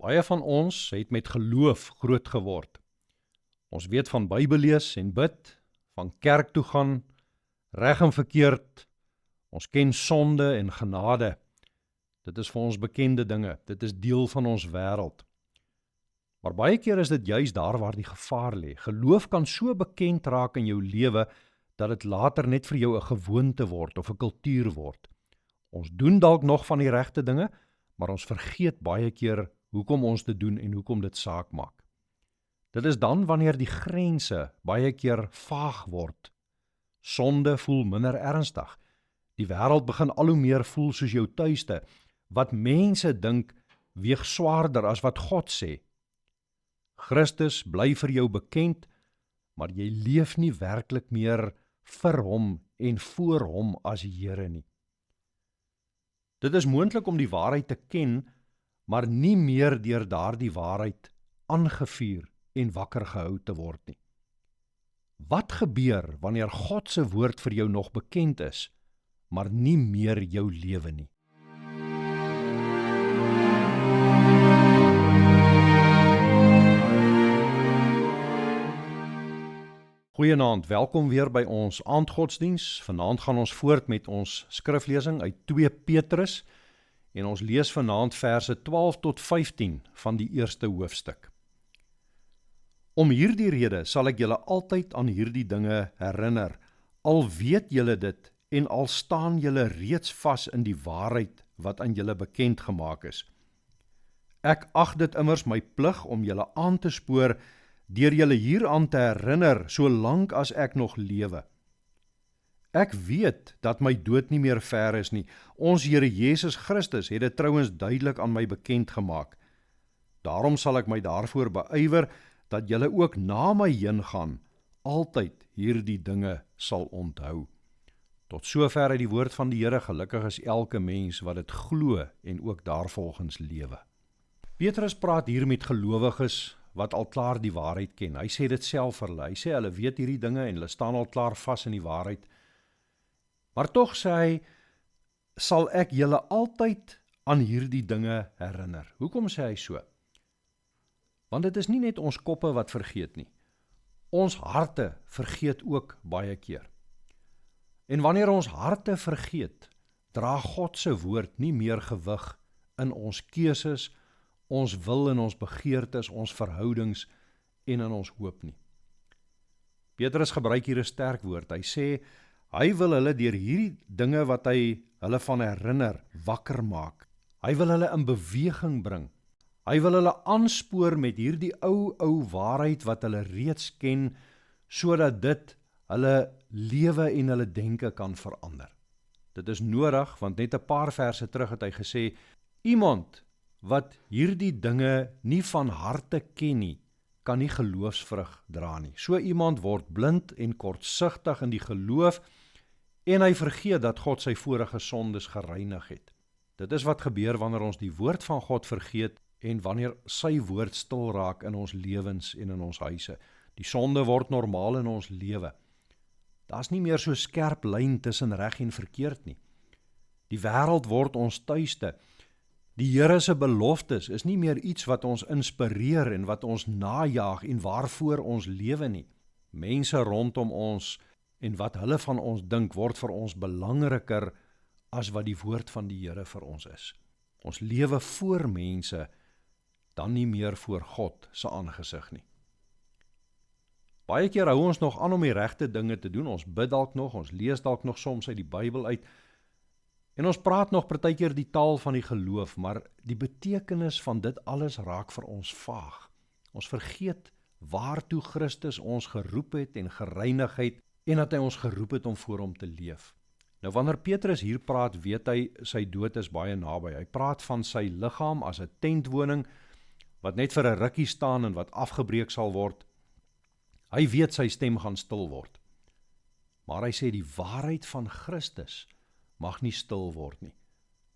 Baie van ons het met geloof groot geword. Ons weet van Bybel lees en bid, van kerk toe gaan, reg en verkeerd. Ons ken sonde en genade. Dit is vir ons bekende dinge. Dit is deel van ons wêreld. Maar baie keer is dit juis daar waar die gevaar lê. Geloof kan so bekend raak in jou lewe dat dit later net vir jou 'n gewoonte word of 'n kultuur word. Ons doen dalk nog van die regte dinge, maar ons vergeet baie keer hoekom ons dit doen en hoekom dit saak maak. Dit is dan wanneer die grense baie keer vaag word. Sonde voel minder ernstig. Die wêreld begin al hoe meer voel soos jou tuiste. Wat mense dink weeg swaarder as wat God sê. Christus bly vir jou bekend, maar jy leef nie werklik meer vir hom en voor hom as Here nie. Dit is moontlik om die waarheid te ken, maar nie meer deur daardie waarheid aangevuur en wakker gehou te word nie. Wat gebeur wanneer God se woord vir jou nog bekend is, maar nie meer jou lewe nie? Goeienaand, welkom weer by ons aandgodsdiens. Vanaand gaan ons voort met ons skriflesing uit 2 Petrus en ons lees vanaand verse 12 tot 15 van die eerste hoofstuk. Om hierdie rede sal ek julle altyd aan hierdie dinge herinner, al weet julle dit en al staan julle reeds vas in die waarheid wat aan julle bekend gemaak is. Ek ag dit immers my plig om julle aan te spoor deur julle hieraan te herinner, solank as ek nog lewe. Ek weet dat my dood nie meer ver is nie. Ons Here Jesus Christus het dit trouens duidelik aan my bekend gemaak. Daarom sal ek my daarvoor beywer, dat julle ook na my heen gaan, altyd hierdie dinge sal onthou. Tot sover uit die woord van die Here, gelukkig is elke mens wat dit glo en ook daarvolgens lewe. Petrus praat hier met gelowiges wat al klaar die waarheid ken. Hy sê dit self vir hulle. Hy sê hulle weet hierdie dinge en hulle staan al klaar vas in die waarheid. Maar tog sê hy, sal ek julle altyd aan hierdie dinge herinner. Hoekom sê hy so? Want dit is nie net ons koppe wat vergeet nie. Ons harte vergeet ook baie keer. En wanneer ons harte vergeet, dra God se woord nie meer gewig in ons keuses, ons wil en ons begeertes, ons verhoudings en in ons hoop nie. Petrus gebruik hier 'n sterk woord. Hy sê, hy wil hulle deur hierdie dinge wat hy hulle van herinner, wakker maak. Hy wil hulle in beweging bring. Hy wil hulle aanspoor met hierdie ou waarheid wat hulle reeds ken, sodat dit hulle lewe en hulle denke kan verander. Dit is nodig, want net 'n paar verse terug het hy gesê, iemand wat hierdie dinge nie van harte ken nie, kan nie geloofsvrug dra nie. So iemand word blind en kortsigtig in die geloof, en hy vergeet dat God sy vorige sondes gereinig het. Dit is wat gebeur wanneer ons die woord van God vergeet, en wanneer sy woord stil raak in ons lewens en in ons huise. Die sonde word normaal in ons lewe. Daar's nie meer so skerp lyn tussen reg en verkeerd nie. Die wêreld word ons tuiste. Die Here se beloftes is nie meer iets wat ons inspireer en wat ons najaag en waarvoor ons lewe nie. Mense rondom ons en wat hulle van ons dink word vir ons belangriker as wat die woord van die Here vir ons is. Ons lewe voor mense, dan nie meer voor God se aangesig nie. Baie keer hou ons nog aan om die regte dinge te doen. Ons bid dalk nog, ons lees dalk nog soms uit die Bybel uit. En ons praat nog partykeer die taal van die geloof, maar die betekenis van dit alles raak vir ons vaag. Ons vergeet waartoe Christus ons geroep het en gereinig het, en dat hy ons geroep het om voor hom te leef. Nou wanneer Petrus hier praat, weet hy sy dood is baie naby. Hy praat van sy liggaam as 'n tentwoning, wat net vir 'n rukkie staan en wat afgebreek sal word. Hy weet sy stem gaan stil word. Maar hy sê die waarheid van Christus mag nie stil word nie.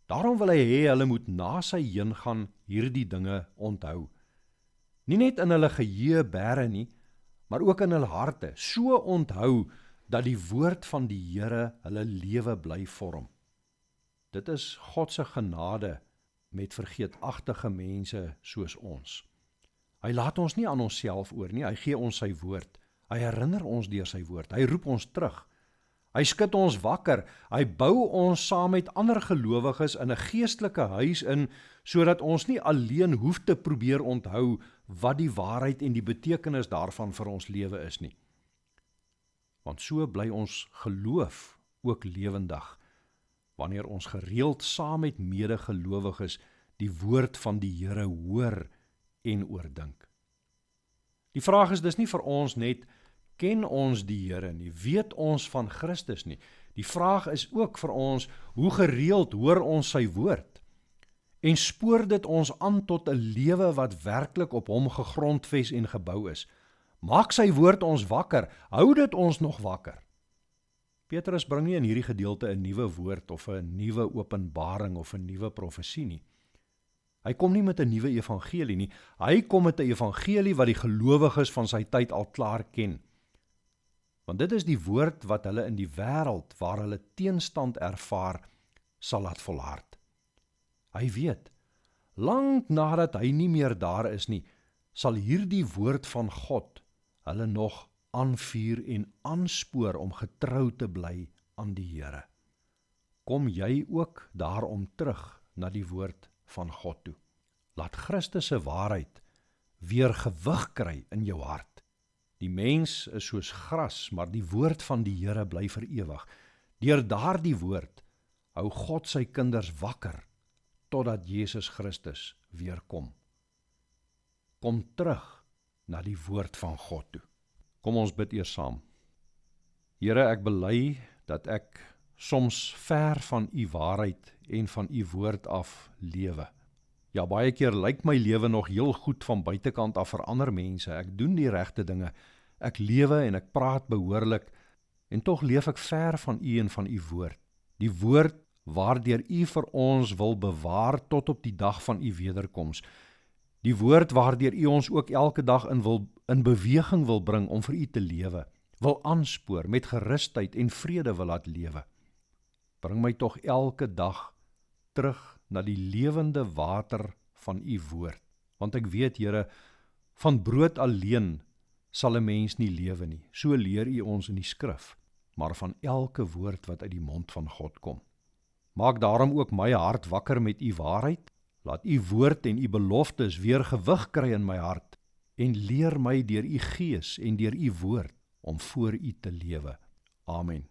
Daarom wil hy hê hulle moet na sy heen gaan hierdie dinge onthou. Nie net in hulle geheue bære nie, maar ook in hulle harte. So onthou dat die woord van die Here hulle lewe bly vorm. Dit is God se genade met vergeetachtige mense soos ons. Hy laat ons nie aan onsself oor nie, hy gee ons sy woord. Hy herinner ons deur sy woord, hy roep ons terug. Hy skud ons wakker, hy bou ons saam met ander gelowiges in 'n geestelike huis in, sodat ons nie alleen hoef te probeer onthou wat die waarheid en die betekenis daarvan vir ons lewe is nie. Want so bly ons geloof ook lewendig, wanneer ons gereeld saam met medegelowiges die woord van die Here hoor en oordink. Die vraag is dus nie vir ons net, ken ons die Here nie, weet ons van Christus nie. Die vraag is ook vir ons, hoe gereeld hoor ons sy woord? En spoor dit ons aan tot 'n lewe wat werklik op hom gegrondves en gebou is? Maak sy woord ons wakker, hou dit ons nog wakker? Petrus bring nie in hierdie gedeelte 'n nuwe woord of 'n nuwe openbaring of 'n nuwe profesie nie. Hy kom nie met 'n nuwe evangelie nie, hy kom met 'n evangelie wat die gelowiges van sy tyd al klaar ken. Want dit is die woord wat hulle in die wêreld waar hulle teenstand ervaar, sal laat volhard. Hy weet, lank nadat hy nie meer daar is nie, sal hierdie woord van God hulle nog aanvuur en aanspoor om getrou te bly aan die Here. Kom jy ook daarom terug na die woord van God toe. Laat Christus se waarheid weer gewig kry in jou hart. Die mens is soos gras, maar die woord van die Here bly vir ewig. Deur daardie woord hou God sy kinders wakker, totdat Jesus Christus weer kom. Kom terug na die woord van God toe. Kom ons bid eers saam. Here, ek bely dat ek soms ver van u waarheid en van u woord af lewe. Ja, baie keer lyk my lewe nog heel goed van buitekant af vir ander mense. Ek doen die regte dinge. Ek lewe en ek praat behoorlik en tog leef ek ver van u en van u woord. Die woord waardeur u vir ons wil bewaar tot op die dag van u wederkoms. Die woord waardeur u ons ook elke dag in beweging wil bring om vir u te lewe, wil aanspoor, met gerusheid en vrede wil laat lewe. Bring my tog elke dag terug na die lewende water van u woord. Want ek weet, Here, van brood alleen sal 'n mens nie lewe nie. So leer u ons in die skrif, maar van elke woord wat uit die mond van God kom. Maak daarom ook my hart wakker met u waarheid. Laat u woord en u beloftes weer gewig kry in my hart en leer my deur u gees en deur u woord om voor u te lewe. Amen.